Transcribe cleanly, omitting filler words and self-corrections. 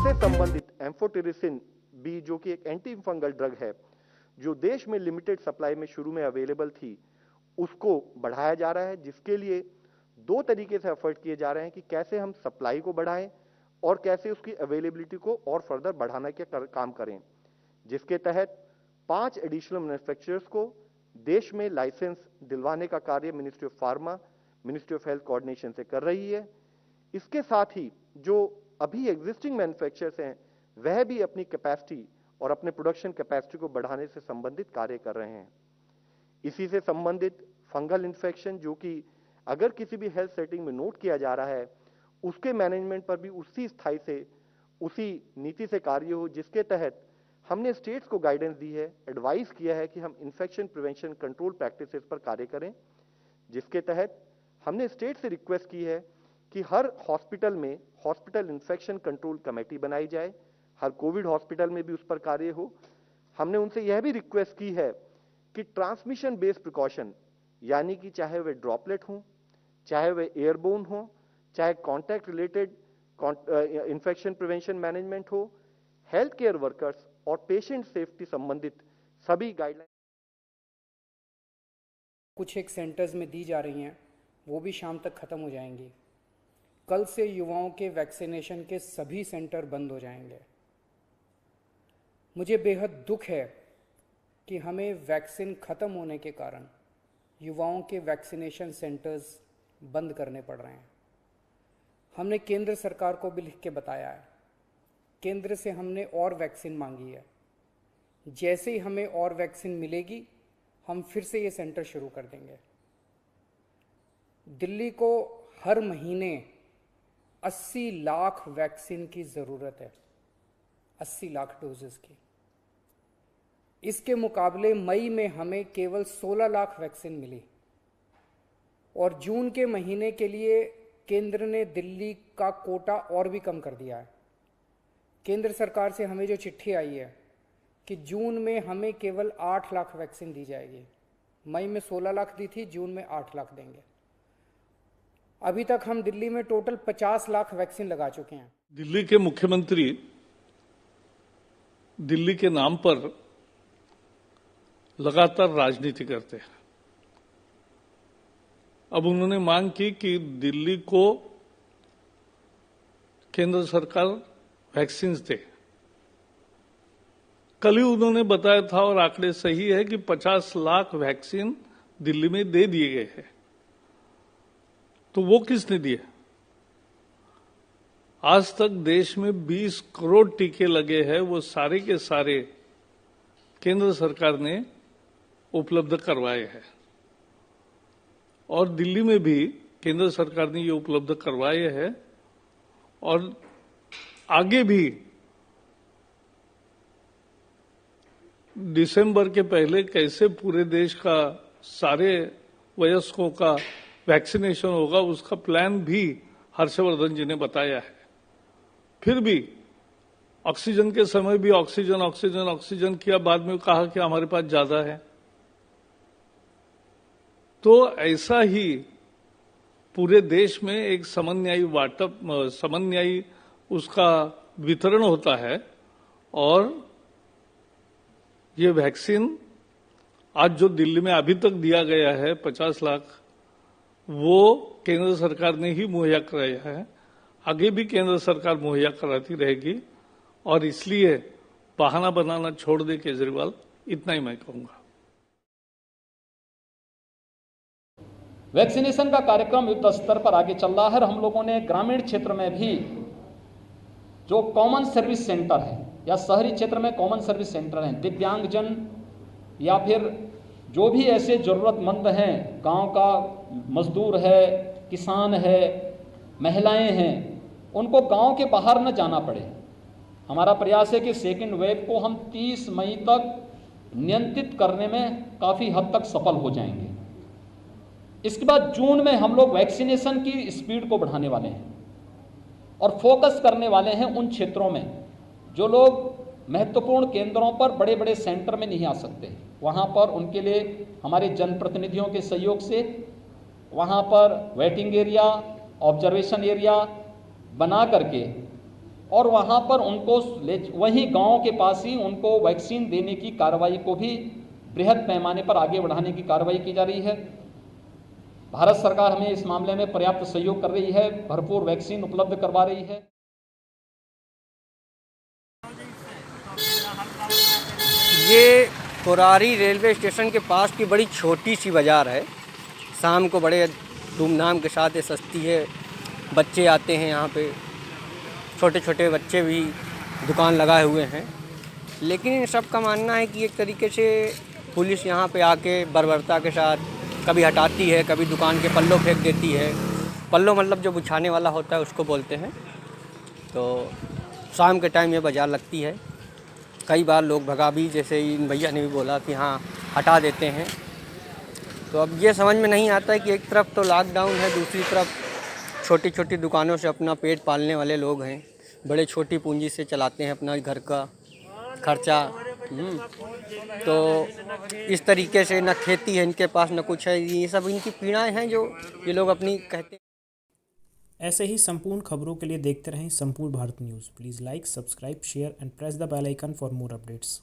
इससे संबंधित amphotericin B, जो कि एक एंटी फंगल ड्रग है, जो देश में लिमिटेड सप्लाई में शुरू में अवेलेबल थी, उसको बढ़ाया जा रहा है, जिसके लिए दो तरीके से एफर्ट किए जा रहे हैं कि कैसे हम सप्लाई को बढ़ाएं और कैसे उसकी अवेलेबिलिटी को और फर्दर बढ़ाने के काम करें, जिसके तहत 5 एडिशनल मैन्युफैक्चरर्स को देश में लाइसेंस दिलवाने का कार्य ministry of pharma, ministry of health coordination से कर रही है। इसके साथ ही जो अभी एग्जिस्टिंग मैन्युफैक्चरर्स हैं, वह भी अपनी कैपेसिटी और अपने प्रोडक्शन कैपेसिटी को बढ़ाने से संबंधित कार्य कर रहे हैं। इसी से संबंधित फंगल इन्फेक्शन, जो कि अगर किसी भी हेल्थ सेटिंग में नोट किया जा रहा है, उसके मैनेजमेंट पर भी उसी स्थाई से, उसी नीति से कार्य हो, जिसके तहत हमने स्टेट्स को गाइडेंस दी है, एडवाइस किया है कि हम इन्फेक्शन प्रिवेंशन कंट्रोल प्रैक्टिसेस पर कार्य करें, जिसके तहत हमने स्टेट से रिक्वेस्ट की है कि हर हॉस्पिटल में हॉस्पिटल इन्फेक्शन कंट्रोल कमेटी बनाई जाए, हर कोविड हॉस्पिटल में भी उस पर कार्य हो। हमने उनसे यह भी रिक्वेस्ट की है कि ट्रांसमिशन बेस्ड प्रिकॉशन, यानी कि चाहे वे ड्रॉपलेट हों, चाहे वे एयरबोन हो, चाहे contact related infection prevention management हो, हेल्थ केयर वर्कर्स और पेशेंट सेफ्टी संबंधित सभी गाइडलाइन कुछ एक सेंटर्स में दी जा रही हैं, वो भी शाम तक ख़त्म हो जाएंगी। कल से युवाओं के वैक्सीनेशन के सभी सेंटर बंद हो जाएंगे। मुझे बेहद दुख है कि हमें वैक्सीन ख़त्म होने के कारण युवाओं के वैक्सीनेशन सेंटर्स बंद करने पड़ रहे हैं। हमने केंद्र सरकार को भी लिख के बताया है, केंद्र से हमने और वैक्सीन मांगी है। जैसे ही हमें और वैक्सीन मिलेगी, हम फिर से ये सेंटर शुरू कर देंगे। दिल्ली को हर महीने 80 लाख वैक्सीन की ज़रूरत है, 80 लाख डोजेस की। इसके मुकाबले मई में हमें केवल 16 लाख वैक्सीन मिली और जून के महीने के लिए केंद्र ने दिल्ली का कोटा और भी कम कर दिया है। केंद्र सरकार से हमें जो चिट्ठी आई है कि जून में हमें केवल 8 लाख वैक्सीन दी जाएगी। मई में 16 लाख दी थी, जून में 8 लाख देंगे। अभी तक हम दिल्ली में टोटल 50 लाख वैक्सीन लगा चुके हैं। दिल्ली के मुख्यमंत्री दिल्ली के नाम पर लगातार राजनीति करते हैं। अब उन्होंने मांग की कि दिल्ली को केंद्र सरकार वैक्सीन दे। कल ही उन्होंने बताया था, और आंकड़े सही है, कि 50 लाख वैक्सीन दिल्ली में दे दिए गए हैं। तो वो किसने दिए? आज तक देश में 20 करोड़ टीके लगे हैं, वो सारे के सारे केंद्र सरकार ने उपलब्ध करवाए हैं। और दिल्ली में भी केंद्र सरकार ने ये उपलब्ध करवाए हैं और आगे भी दिसंबर के पहले कैसे पूरे देश का सारे वयस्कों का वैक्सीनेशन होगा, उसका प्लान भी हर्षवर्धन जी ने बताया है। फिर भी ऑक्सीजन के समय भी ऑक्सीजन किया, बाद में कहा कि हमारे पास ज्यादा है। तो ऐसा ही पूरे देश में एक समन्यायी उसका वितरण होता है। और ये वैक्सीन आज जो दिल्ली में अभी तक दिया गया है 50 लाख, वो केंद्र सरकार ने ही मुहैया कराया है। आगे भी केंद्र सरकार मुहैया कराती रहेगी। और इसलिए बहाना बनाना छोड़ दे केजरीवाल, इतना ही मैं कहूंगा। वैक्सीनेशन का कार्यक्रम युद्ध स्तर पर आगे चल रहा है। हम लोगों ने ग्रामीण क्षेत्र में भी जो कॉमन सर्विस सेंटर है या शहरी क्षेत्र में कॉमन सर्विस सेंटर हैं, दिव्यांगजन या फिर जो भी ऐसे जरूरतमंद हैं, गांव का मजदूर है, किसान है, महिलाएं हैं, उनको गांव के बाहर न जाना पड़े। हमारा प्रयास है कि सेकेंड वेव को हम 30 मई तक नियंत्रित करने में काफ़ी हद तक सफल हो जाएंगे। इसके बाद जून में हम लोग वैक्सीनेशन की स्पीड को बढ़ाने वाले हैं और फोकस करने वाले हैं उन क्षेत्रों में जो लोग महत्वपूर्ण केंद्रों पर, बड़े बड़े सेंटर में नहीं आ सकते। वहाँ पर उनके लिए हमारे जनप्रतिनिधियों के सहयोग से वहाँ पर वेटिंग एरिया, ऑब्जर्वेशन एरिया बना करके और वहाँ पर उनको वहीं गांव के पास ही उनको वैक्सीन देने की कार्रवाई को भी बृहद पैमाने पर आगे बढ़ाने की कार्रवाई की जा रही है। भारत सरकार हमें इस मामले में पर्याप्त सहयोग कर रही है, भरपूर वैक्सीन उपलब्ध करवा रही है। ये कोरारी रेलवे स्टेशन के पास की बड़ी छोटी सी बाज़ार है। शाम को बड़े धूमधाम के साथ ये सस्ती है। बच्चे आते हैं यहाँ पे, छोटे छोटे बच्चे भी दुकान लगाए हुए हैं। लेकिन इन सब का मानना है कि एक तरीके से पुलिस यहाँ पे आके बर्बरता के साथ कभी हटाती है, कभी दुकान के पल्लों फेंक देती है। पल्लो मतलब जो बिछाने वाला होता है उसको बोलते हैं। तो शाम के टाइम ये बाज़ार लगती है। कई बार लोग भगा भी, जैसे इन भैया ने भी बोला कि हाँ हटा देते हैं। तो अब ये समझ में नहीं आता है कि एक तरफ तो लॉकडाउन है, दूसरी तरफ छोटी छोटी दुकानों से अपना पेट पालने वाले लोग हैं, बड़े छोटी पूंजी से चलाते हैं अपना घर का खर्चा। तो इस तरीके से न खेती है इनके पास, न कुछ है। ये सब इनकी पीड़ाएं हैं जो ये लोग अपनी कहते हैं। ऐसे ही संपूर्ण खबरों के लिए देखते रहें Sampurna Bharat news. Please like, subscribe, share and press the bell icon for more updates.